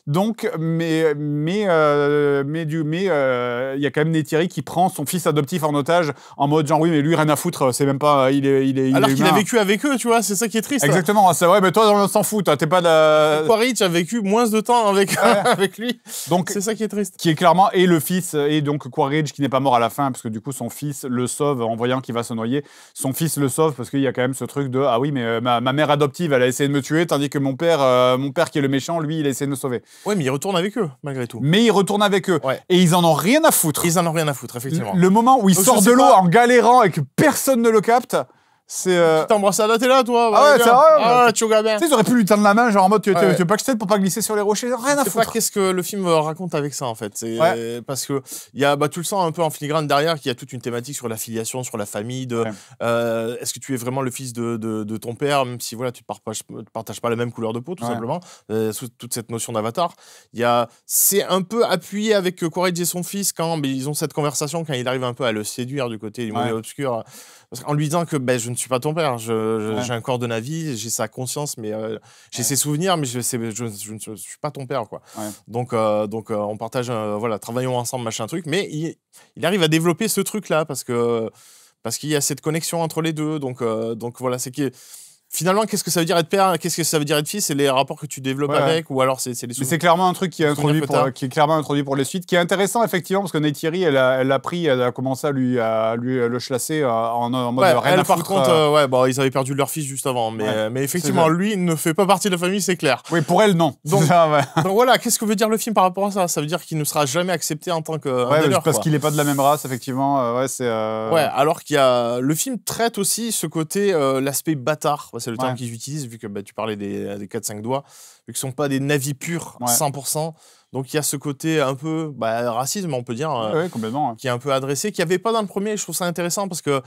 S1: Donc, mais il y a quand même Neytiri qui prend son fils adoptif en otage en mode genre oui, mais lui rien à foutre, c'est même pas, il est
S2: alors qu'il a vécu avec eux, tu vois, c'est ça qui est triste.
S1: Exactement, c'est vrai, mais toi on s'en fout, t'es pas de...
S2: Quaritch a vécu moins de temps avec lui, donc c'est ça qui est triste.
S1: Qui est clairement et le fils et donc Quaritch qui n'est pas mort à la fin parce que du coup son fils le sauve en voyant qu'il va se noyer. Son fils le sauve parce qu'il y a quand même ce truc de ah oui mais ma mère adoptive elle a essayé de me tuer tandis que mon père qui est le méchant lui il a essayé de me sauver.
S2: Ouais, mais il retourne avec eux, malgré tout.
S1: Mais il retourne avec eux. Ouais. Et ils en ont rien à foutre.
S2: Ils en ont rien à foutre, effectivement.
S1: Le moment où il sort de l'eau en galérant et que personne ne le capte, c'est...
S2: Tu t'embrasses à la télé, toi?
S1: Ah ouais, c'est vrai.
S2: Ah, tu regardes bien.
S1: Tu sais, ils auraient pu lui tendre la main, genre en mode, tu veux pas que je t'aide pour pas glisser sur les rochers? Rien à foutre.
S2: Je sais pas qu'est-ce que le film raconte avec ça, en fait. Parce que tu le sens un peu en filigrane derrière, qu'il y a toute une thématique sur la filiation, sur la famille, est-ce que tu es vraiment le fils de ton père, même si voilà, tu ne partages pas la même couleur de peau, tout simplement. Sous toute cette notion d'avatar. C'est un peu appuyé avec Quaritch et son fils quand ils ont cette conversation, quand il arrive un peu à le séduire du côté du mauvais obscur. En lui disant que je ne suis pas ton père, j'ai un corps de Na'vi, j'ai sa conscience, mais j'ai ses souvenirs, mais je ne suis pas ton père, quoi. Ouais. Donc on partage, travaillons ensemble, machin truc, mais il arrive à développer ce truc-là parce qu'il y a cette connexion entre les deux, donc voilà, c'est que finalement, qu'est-ce que ça veut dire être père? Qu'est-ce que ça veut dire être fils? C'est les rapports que tu développes avec, ou alors c'est les souvenirs.
S1: C'est clairement un truc qui est clairement introduit pour les suites, qui est intéressant effectivement parce que Neytiri, elle a commencé à lui le chlasser en mode rien à foutre.
S2: Par contre, ils avaient perdu leur fils juste avant, mais effectivement, lui ne fait pas partie de la famille, c'est clair.
S1: Oui, pour elle, non.
S2: Donc voilà, qu'est-ce que veut dire le film par rapport à ça? Ça veut dire qu'il ne sera jamais accepté en tant que
S1: parce qu'il n'est pas de la même race, effectivement.
S2: Alors qu'il y a le film traite aussi ce côté l'aspect bâtard. c'est le terme qu'ils utilisent, vu que tu parlais des 4-5 doigts, vu que ce ne sont pas des navis purs 100%. Donc il y a ce côté un peu racisme, on peut dire,
S1: complètement,
S2: qui est un peu adressé, qu'il n'y avait pas dans le premier. Je trouve ça intéressant parce que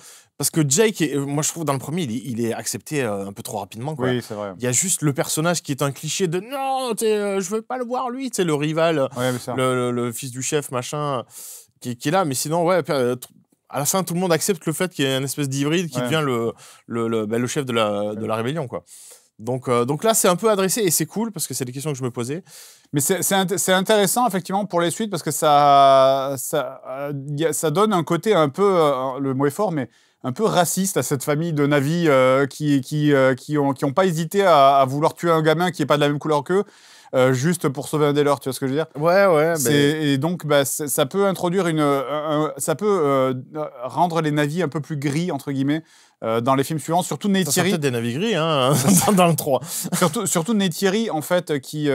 S2: Jake, moi je trouve dans le premier, il est accepté un peu trop rapidement. Quoi.
S1: Oui, c'est vrai.
S2: Il y a juste le personnage qui est un cliché de non, je veux pas le voir lui, le rival, le fils du chef, machin, qui est là. Mais sinon, à la fin, tout le monde accepte le fait qu'il y ait une espèce d'hybride qui devient le chef de la rébellion, quoi. Donc là, c'est un peu adressé et c'est cool parce que c'est des questions que je me posais.
S1: Mais c'est intéressant, effectivement, pour les suites parce que ça donne un côté un peu, le mot est fort, mais un peu raciste à cette famille de navis qui ont pas hésité à vouloir tuer un gamin qui n'est pas de la même couleur qu'eux. Juste pour sauver un des leurs, tu vois ce que je veux dire?
S2: Ouais.
S1: Et donc, ça peut introduire ça peut rendre les navis un peu plus gris, entre guillemets, dans les films suivants. Surtout Neytiri.
S2: Ça peut-être des navis gris, hein, dans le 3.
S1: surtout Neytiri, en fait, qui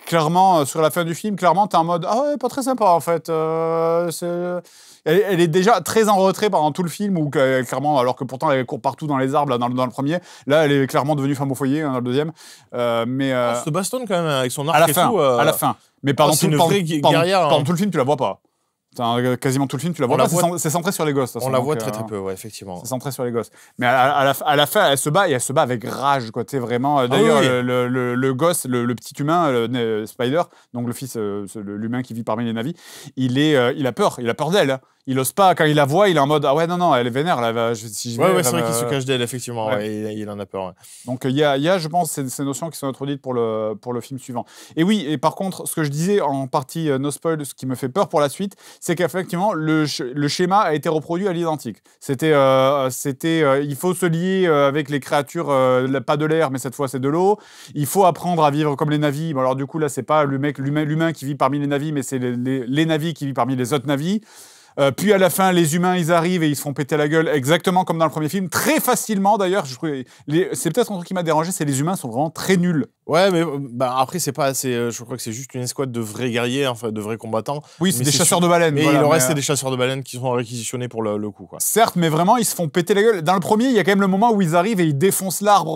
S1: clairement, sur la fin du film, clairement, t'es en mode « Ah ouais, pas très sympa, en fait. Elle est déjà très en retrait pendant tout le film, où clairement, alors que pourtant elle court partout dans les arbres là, dans le premier. Là, elle est clairement devenue femme au foyer dans le deuxième.
S2: Elle se bastonne quand même avec son arc
S1: à la fin. Mais pendant tout le film, tu la vois pas. Quasiment tout le film, tu la vois pas. C'est centré sur les gosses.
S2: On la voit très très peu, effectivement.
S1: C'est centré sur les gosses. Mais à la fin, elle se bat et elle se bat avec rage, quoi. Tu sais, vraiment. D'ailleurs, le gosse, le petit humain, Spider, donc le fils, l'humain qui vit parmi les navis, il a peur d'elle. Hein. Il ose pas, quand il la voit, il est en mode « Ah ouais, non, elle est vénère, là,
S2: c'est vrai qu'il se cache d'elle, effectivement, il en a peur. Ouais.
S1: Donc il y a, je pense, ces notions qui sont introduites pour le film suivant. Et oui, et par contre, ce que je disais en partie no spoil, ce qui me fait peur pour la suite, c'est qu'effectivement, le schéma a été reproduit à l'identique. C'était il faut se lier avec les créatures, pas de l'air, mais cette fois c'est de l'eau. Il faut apprendre à vivre comme les navis. Bon, alors du coup, là, c'est pas l'humain qui vit parmi les navis, mais c'est les navis qui vivent parmi les autres navis. Puis à la fin, les humains, ils arrivent et ils se font péter la gueule, exactement comme dans le premier film, très facilement d'ailleurs. C'est peut-être un truc qui m'a dérangé, c'est les humains sont vraiment très nuls.
S2: Ouais, mais après, c'est pas assez. Je crois que c'est juste une escouade de vrais guerriers, enfin, de vrais combattants.
S1: Oui, c'est des chasseurs de baleines.
S2: Mais il en reste des chasseurs de baleines qui sont réquisitionnés pour le coup, quoi.
S1: Certes, mais vraiment, ils se font péter la gueule. Dans le premier, il y a quand même le moment où ils arrivent et ils défoncent l'arbre,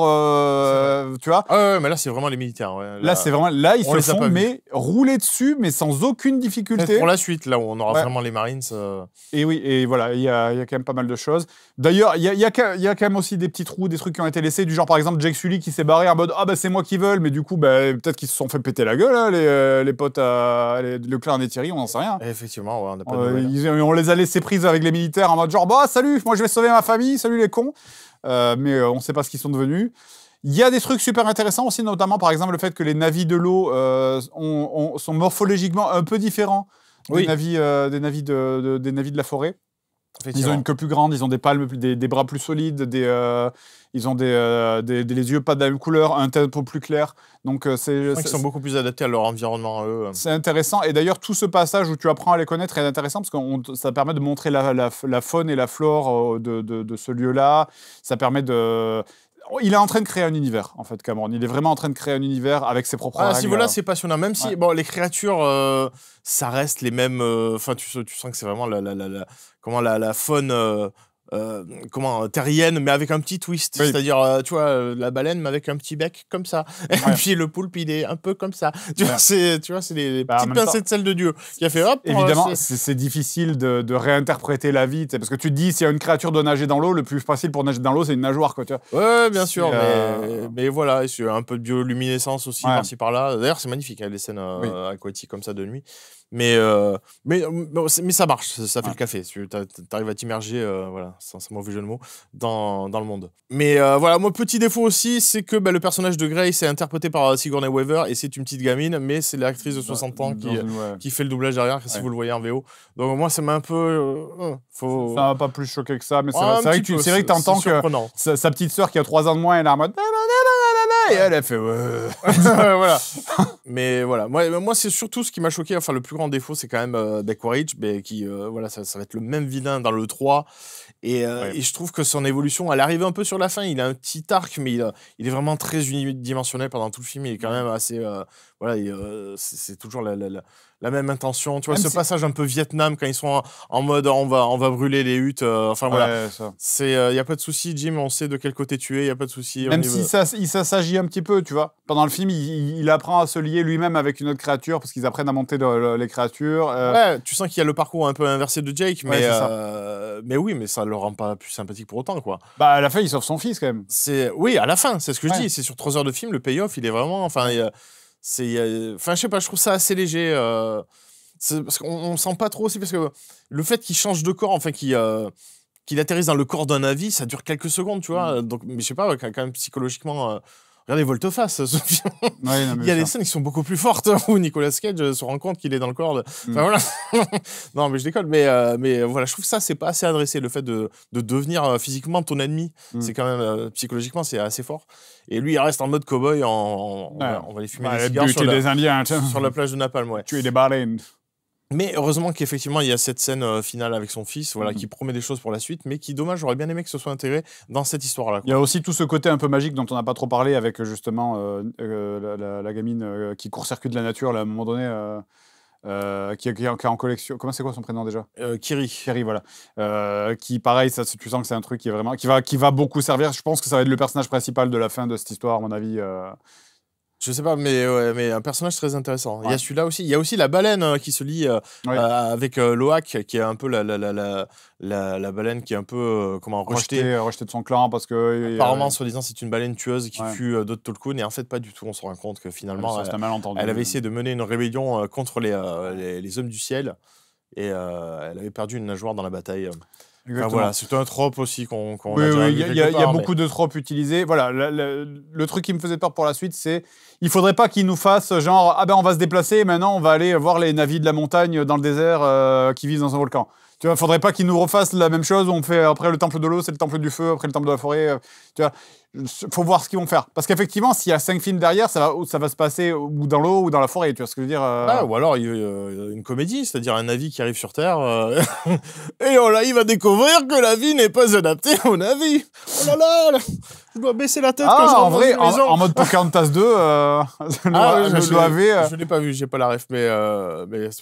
S1: tu vois.
S2: Ouais, mais là, c'est vraiment les militaires. Ouais.
S1: Là, ils se font rouler dessus, mais sans aucune difficulté.
S2: Pour la suite, là où on aura vraiment les Marines.
S1: Et oui, et voilà, il y a quand même pas mal de choses. D'ailleurs, il y a quand même aussi des petits trous, des trucs qui ont été laissés, du genre par exemple Jake Sully qui s'est barré en mode ah bah c'est moi qui veulent, mais du coup peut-être qu'ils se sont fait péter la gueule, hein, les potes Leclerc et Thierry, on n'en sait rien.
S2: Et effectivement, on n'a pas de nouvelles.
S1: On les a laissés prises avec les militaires en mode genre bah salut, moi je vais sauver ma famille, salut les cons. Mais on sait pas ce qu'ils sont devenus. Il y a des trucs super intéressants aussi, notamment par exemple le fait que les navis de l'eau sont morphologiquement un peu différents des navis de la forêt. Ils ont une queue plus grande, ils ont des palmes, des bras plus solides, ils ont les yeux pas de la même couleur, un teint un peu plus clair. Donc
S2: ils sont beaucoup plus adaptés à leur environnement à eux.
S1: C'est intéressant. Et d'ailleurs, tout ce passage où tu apprends à les connaître est intéressant parce que ça permet de montrer la faune et la flore de ce lieu-là. Ça permet de... Il est en train de créer un univers, en fait, Cameron. Il est vraiment en train de créer un univers avec ses propres règles.
S2: À ce niveau-là, c'est passionnant. Même si les créatures, ça reste les mêmes... Enfin, tu sens que c'est vraiment la faune... terrienne, mais avec un petit twist. Oui. C'est-à-dire, tu vois, la baleine, mais avec un petit bec comme ça. Et puis le poulpe, il est un peu comme ça. Tu vois, c'est les petites pincées de sel de Dieu qui a fait hop.
S1: Évidemment, c'est difficile de réinterpréter la vie. Parce que tu te dis, s'il y a une créature doit nager dans l'eau, le plus facile pour nager dans l'eau, c'est une nageoire. Quoi, tu vois.
S2: Ouais, bien sûr. Mais voilà, c'est un peu de bioluminescence aussi, par-ci par-là. D'ailleurs, c'est magnifique, les scènes aquatiques comme ça de nuit. Mais ça marche, ça fait le café. Tu arrives à t'immerger, sans mauvais jeu de mots, dans le monde. Mais voilà, mon petit défaut aussi, c'est que le personnage de Grace est interprété par Sigourney Weaver et c'est une petite gamine, mais c'est l'actrice de 60 ans qui fait le doublage derrière, si vous le voyez en VO. Donc moi, ça m'a un peu...
S1: Ça m'a pas plus choqué que ça, mais c'est vrai que tu entends que sa petite sœur qui a 3 ans de moins, elle est en mode... Et elle a fait
S2: voilà. Mais voilà, moi c'est surtout ce qui m'a choqué, enfin le plus grand défaut c'est quand même Quaritch, qui ça va être le même vilain dans le 3 et je trouve que son évolution elle arrive un peu sur la fin, il a un petit arc mais il est vraiment très unidimensionnel pendant tout le film, il est quand même assez c'est toujours la même intention. Tu vois,
S1: Même
S2: ce
S1: si-
S2: passage un peu Vietnam quand ils sont en mode on va brûler les huttes. Enfin voilà,
S1: Ouais, ça.
S2: il y a pas de souci, Jim. On sait de quel côté tu es. Il y a pas de souci.
S1: Même si ça s'agit un petit peu, tu vois. Pendant le film, il apprend à se lier lui-même avec une autre créature parce qu'ils apprennent à monter les créatures.
S2: Ouais, tu sens qu'il y a le parcours un peu inversé de Jake,
S1: Ouais, c'est ça.
S2: mais oui, mais ça le rend pas plus sympathique pour autant, quoi.
S1: Bah, à la fin, il sauve son fils quand même.
S2: Oui, à la fin, c'est ce que je
S1: Ouais.
S2: dis. C'est sur 3 heures de film, le payoff, il est vraiment. Enfin, enfin, je sais pas, je trouve ça assez léger. Parce qu'on sent pas trop aussi, parce que le fait qu'il change de corps, enfin, qu'il atterrisse dans le corps d'un navire, ça dure quelques secondes, tu vois. Donc, mais je sais pas, quand même psychologiquement. Regardez Volte-Face, ce film.
S1: Ouais, non, mais
S2: Il y a
S1: ça.
S2: des scènes qui sont beaucoup plus fortes où Nicolas Cage se rend compte qu'il est dans le corps. Enfin voilà. Non, mais je déconne. Mais voilà, je trouve que ça, c'est pas assez adressé. Le fait de devenir physiquement ton ennemi, c'est quand même psychologiquement, c'est assez fort. Et lui, il reste en mode cow-boy. On va aller fumer des cigares
S1: buter des Indiens,
S2: sur la plage de Napalm. Ouais.
S1: tuer des baleines.
S2: Mais heureusement qu'effectivement, il y a cette scène finale avec son fils, voilà, qui promet des choses pour la suite, mais qui, dommage, j'aurais bien aimé que ce soit intégré dans cette histoire-là.
S1: Il y a aussi tout ce côté un peu magique dont on n'a pas trop parlé avec justement la gamine qui court-circuite la nature là, à un moment donné, qui est en collection. Comment c'est quoi son prénom déjà?
S2: Kiri.
S1: Thierry, voilà. Qui, pareil, ça, tu sens que c'est un truc qui est vraiment, qui va beaucoup servir. Je pense que ça va être le personnage principal de la fin de cette histoire, à mon avis.
S2: Je sais pas, mais un personnage très intéressant.
S1: Ouais.
S2: Il y a celui-là aussi. Il y a aussi la baleine qui se lie avec Loak, qui est un peu la baleine qui est un peu rejetée.
S1: Rejeté de son clan parce que.
S2: Apparemment, soi-disant, c'est une baleine tueuse qui
S1: Ouais.
S2: tue d'autres Tolkien. Et en fait, pas du tout. On se rend compte que finalement,
S1: c'est un malentendu.
S2: elle avait essayé de mener une rébellion contre les hommes du ciel. Et elle avait perdu une nageoire dans la bataille. Enfin, voilà, c'est un trope aussi qu'on
S1: oui,
S2: a déjà vu
S1: il y a
S2: quelque part,
S1: beaucoup de tropes utilisés. Voilà, le truc qui me faisait peur pour la suite, c'est il faudrait pas qu'ils nous fassent genre ah ben on va se déplacer, et maintenant on va aller voir les navires de la montagne dans le désert qui vivent dans un volcan. Tu vois, faudrait pas qu'ils nous refassent la même chose où on fait après le temple de l'eau, c'est le temple du feu, après le temple de la forêt. Tu vois, faut voir ce qu'ils vont faire. Parce qu'effectivement, s'il y a 5 films derrière, ça va se passer ou dans l'eau ou dans la forêt. Tu vois ce que je veux dire
S2: ou alors il y a une comédie, c'est-à-dire un navire qui arrive sur Terre et là il va découvrir que la vie n'est pas adaptée au navire. Oh là là, je dois baisser la tête quand je
S1: en
S2: rentre
S1: vrai,
S2: dans une maison.
S1: en mode Pocahontas 2,
S2: je
S1: l'OAV.
S2: l'ai pas vu, j'ai pas la ref, mais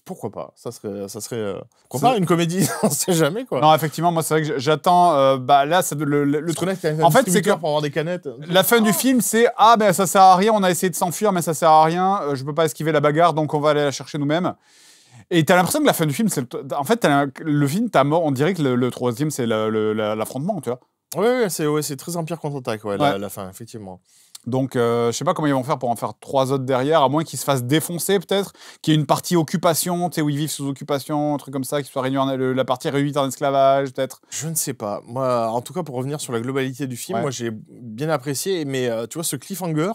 S2: pourquoi pas? Ça serait pourquoi pas une comédie, on sait jamais quoi.
S1: Non, effectivement, moi c'est vrai que j'attends. Là, c'est le truc.
S2: En fait, c'est que pour avoir des canettes.
S1: La fin du film, c'est ah ben ça sert à rien, on a essayé de s'enfuir, mais ça sert à rien. Je peux pas esquiver la bagarre, donc on va aller la chercher nous-mêmes. Et t'as l'impression que la fin du film, en fait, le film, t'as mort. On dirait que le troisième, c'est l'affrontement, tu vois.
S2: Oui, c'est très Empire contre-attaque, la fin, effectivement.
S1: Donc, je sais pas comment ils vont faire pour en faire 3 autres derrière, à moins qu'ils se fassent défoncer, peut-être, qu'il y ait une partie occupation, tu sais, où ils vivent sous occupation, un truc comme ça, qui soit réduit la partie réduite en esclavage, peut-être.
S2: Je ne sais pas. Moi, en tout cas, pour revenir sur la globalité du film, moi, j'ai bien apprécié, mais tu vois, ce cliffhanger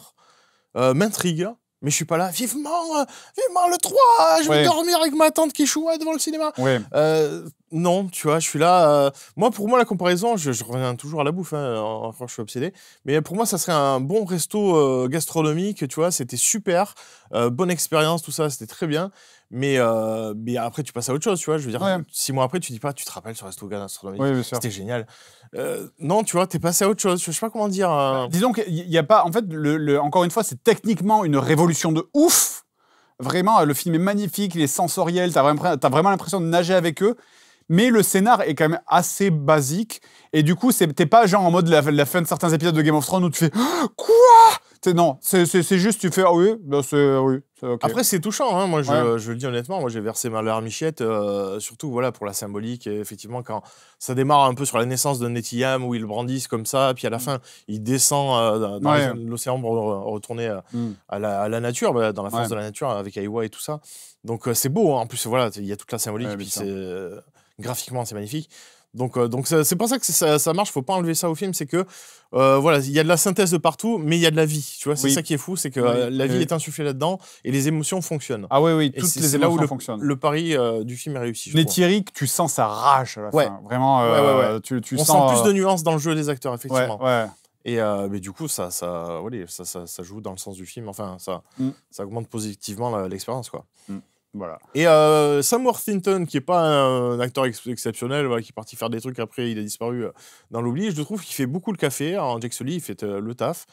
S2: m'intrigue. Mais je suis pas là. Vivement le 3, je vais dormir avec ma tante qui choue devant le cinéma.
S1: Ouais.
S2: Non, tu vois, je suis là. Pour moi, la comparaison, je reviens toujours à la bouffe, encore je suis obsédé. Mais pour moi, ça serait un bon resto gastronomique, tu vois, c'était super. Bonne expérience, tout ça, c'était très bien. Mais après, tu passes à autre chose, tu vois. Je veux dire, 6 mois après, tu dis pas, tu te rappelles ce resto gastronomique, c'était génial. Non, tu vois, t'es passé à autre chose. Je sais pas comment dire.
S1: Disons qu'il y a pas. En fait, encore une fois, c'est techniquement une révolution de ouf. Vraiment, le film est magnifique, il est sensoriel, t'as vraiment l'impression de nager avec eux. Mais le scénar est quand même assez basique. Et du coup, t'es pas genre en mode la fin de certains épisodes de Game of Thrones où tu fais quoi? Non, c'est juste, tu fais ah oui, oui. Okay.
S2: Après, c'est touchant, hein. Moi, je le dis honnêtement, moi j'ai versé ma larmichette, surtout voilà, pour la symbolique. Et effectivement, quand ça démarre un peu sur la naissance de Netiyam, où ils le brandissent comme ça, puis à la fin, il descend dans l'océan pour retourner à la nature, dans la force de la nature, avec Aiwa et tout ça. Donc c'est beau, hein. En plus, voilà, il y a toute la symbolique, puis graphiquement, c'est magnifique. Donc c'est pour ça que ça marche, faut pas enlever ça au film, c'est que voilà, il y a de la synthèse de partout, mais il y a de la vie, tu vois, c'est ça qui est fou, c'est que la vie est insufflée là-dedans et les émotions fonctionnent.
S1: Ah oui, toutes les émotions fonctionnent.
S2: Le pari du film est réussi.
S1: Les Thierry, tu sens sa rage à la fin, vraiment. Tu
S2: on
S1: sens
S2: sent plus de nuances dans le jeu des acteurs, effectivement.
S1: Ouais.
S2: Et mais du coup, ça joue dans le sens du film. Enfin, ça augmente positivement l'expérience, quoi.
S1: Voilà.
S2: Et Sam Worthington, qui est pas un acteur exceptionnel, voilà, qui est parti faire des trucs, après il a disparu dans l'oubli, je trouve qu'il fait beaucoup le café. Alors, Jake Sully, il fait le taf.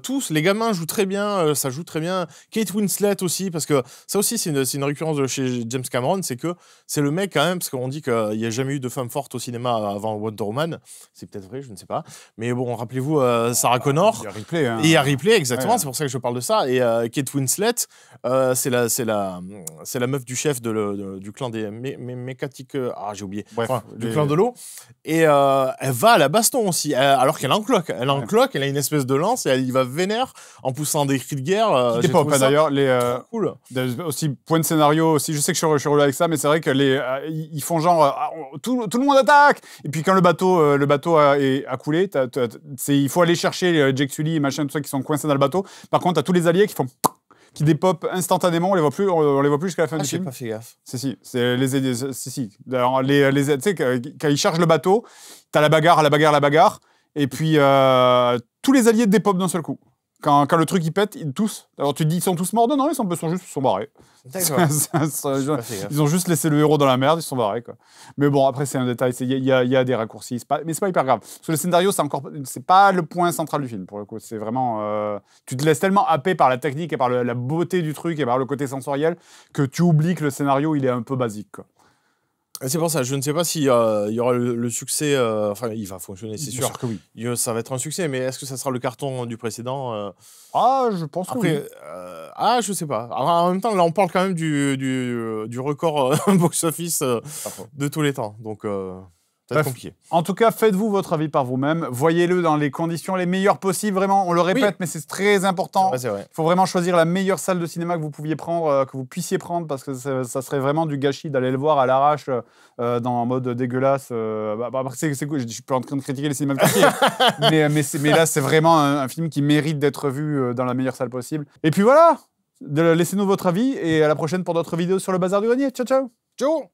S2: Tous, les gamins jouent très bien, ça joue très bien. Kate Winslet aussi, parce que ça aussi, c'est une récurrence de chez James Cameron, c'est que c'est le mec quand même, parce qu'on dit qu'il n'y a jamais eu de femme forte au cinéma avant Wonder Woman. C'est peut-être vrai, je ne sais pas. Mais bon, rappelez-vous Sarah Connor.
S1: Il y a Ripley. Hein.
S2: Et il y a Ripley, exactement,
S1: Ouais.
S2: c'est pour ça que je parle de ça. Et Kate Winslet, c'est la meuf du chef du clan des mécatiques. Ah, j'ai oublié.
S1: Bref,
S2: Enfin, du clan de l'eau. Et elle va à la baston aussi, alors qu'elle est en cloque. Elle est en cloque, elle a une espèce de lance et elle y va vénère en poussant des cris de guerre.
S1: Qui dépend pas d'ailleurs.
S2: Cool.
S1: Aussi, point de scénario aussi. Je sais que je suis relou avec ça, mais c'est vrai que ils font genre tout le monde attaque. Et puis quand le bateau a coulé, il faut aller chercher Jake Sully et machin tout ça qui sont coincés dans le bateau. Par contre, t'as tous les alliés qui dépopent instantanément. On les voit plus jusqu'à la fin du
S2: J'ai
S1: film.
S2: pas fait gaffe.
S1: Si. C'est si. Alors, tu sais, quand ils chargent le bateau, t'as la bagarre. Et puis, tous les alliés dépopent d'un seul coup. Quand le truc il pète, tous. Alors tu te dis ils sont tous morts? Non, ils sont barrés.
S2: D'accord.
S1: Ils ont juste laissé le héros dans la merde, ils sont barrés quoi. Mais bon, après c'est un détail, il y a des raccourcis, mais c'est pas hyper grave. Parce que le scénario c'est pas le point central du film pour le coup. C'est vraiment tu te laisses tellement happer par la technique et par la beauté du truc et par le côté sensoriel que tu oublies que le scénario il est un peu basique quoi.
S2: C'est pour ça, je ne sais pas s'il y aura le succès. Enfin, il va fonctionner, c'est sûr.
S1: Que oui.
S2: Ça va être un succès, mais est-ce que ça sera le carton du précédent
S1: Ah, je pense que oui.
S2: Je sais pas. Alors, en même temps, là, on parle quand même du record box-office de tous les temps. Donc, ça va être compliqué.
S1: En tout cas, faites-vous votre avis par vous-même. Voyez-le dans les conditions les meilleures possibles. Vraiment, on le répète, mais c'est très important.
S2: C'est vrai.
S1: Il faut vraiment choisir la meilleure salle de cinéma que vous puissiez prendre, parce que ça serait vraiment du gâchis d'aller le voir à l'arrache en mode dégueulasse. C'est cool. Je suis pas en train de critiquer les cinémas de quartier, mais là, c'est vraiment un film qui mérite d'être vu dans la meilleure salle possible. Et puis voilà, laissez-nous votre avis et à la prochaine pour d'autres vidéos sur le Bazar du Grenier. Ciao, ciao.
S2: Ciao.